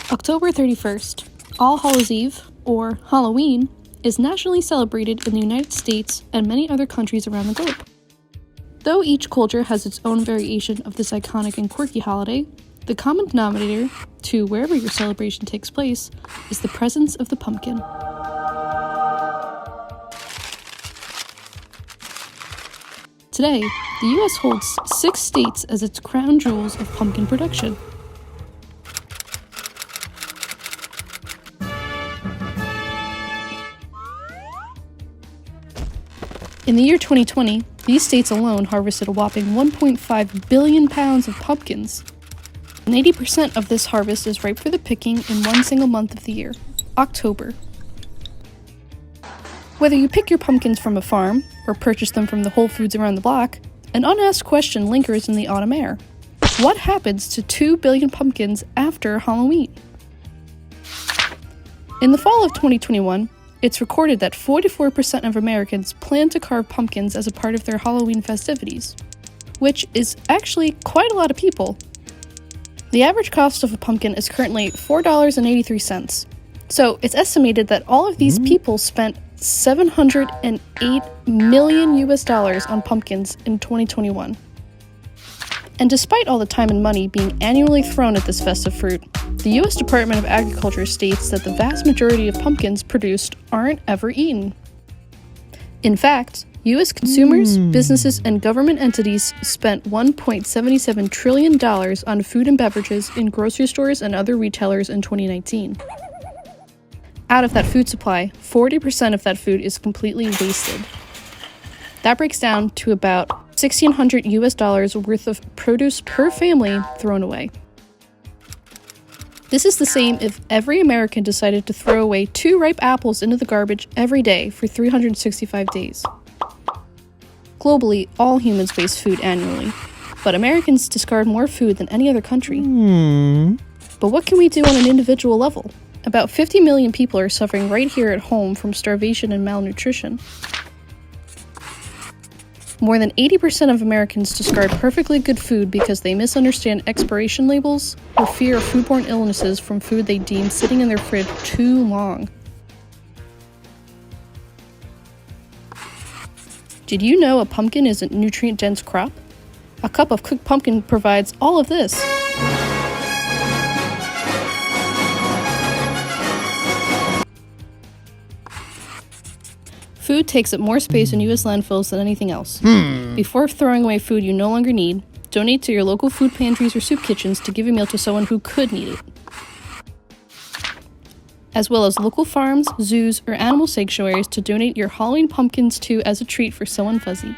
October 31st, All Hallows Eve, or Halloween, is nationally celebrated in the United States and many other countries around the globe. Though each culture has its own variation of this iconic and quirky holiday, the common denominator to wherever your celebration takes place is the presence of the pumpkin. Today, the U.S. holds 6 states as its crown jewels of pumpkin production. In the year 2020, these states alone harvested a whopping 1.5 billion pounds of pumpkins. And 80% of this harvest is ripe for the picking in one single month of the year, October. Whether you pick your pumpkins from a farm or purchase them from the Whole Foods around the block, an unasked question lingers in the autumn air. What happens to 2 billion pumpkins after Halloween? In the fall of 2021, it's recorded that 44% of Americans plan to carve pumpkins as a part of their Halloween festivities, which is actually quite a lot of people. The average cost of a pumpkin is currently $4.83, so it's estimated that all of these people spent $708 million on pumpkins in 2021. And despite all the time and money being annually thrown at this festive fruit, the U.S. Department of Agriculture states that the vast majority of pumpkins produced aren't ever eaten. In fact, U.S. consumers, businesses, and government entities spent $1.77 trillion on food and beverages in grocery stores and other retailers in 2019. Out of that food supply, 40% of that food is completely wasted. That breaks down to about $1,600 worth of produce per family thrown away. This is the same if every American decided to throw away 2 ripe apples into the garbage every day for 365 days. Globally, all humans waste food annually, but Americans discard more food than any other country. But what can we do on an individual level? About 50 million people are suffering right here at home from starvation and malnutrition. More than 80% of Americans discard perfectly good food because they misunderstand expiration labels or fear of foodborne illnesses from food they deem sitting in their fridge too long. Did you know a pumpkin is a nutrient-dense crop? A cup of cooked pumpkin provides all of this. Food takes up more space in U.S. landfills than anything else. Before throwing away food you no longer need, donate to your local food pantries or soup kitchens to give a meal to someone who could need it. As well as local farms, zoos, or animal sanctuaries to donate your Halloween pumpkins to as a treat for someone fuzzy.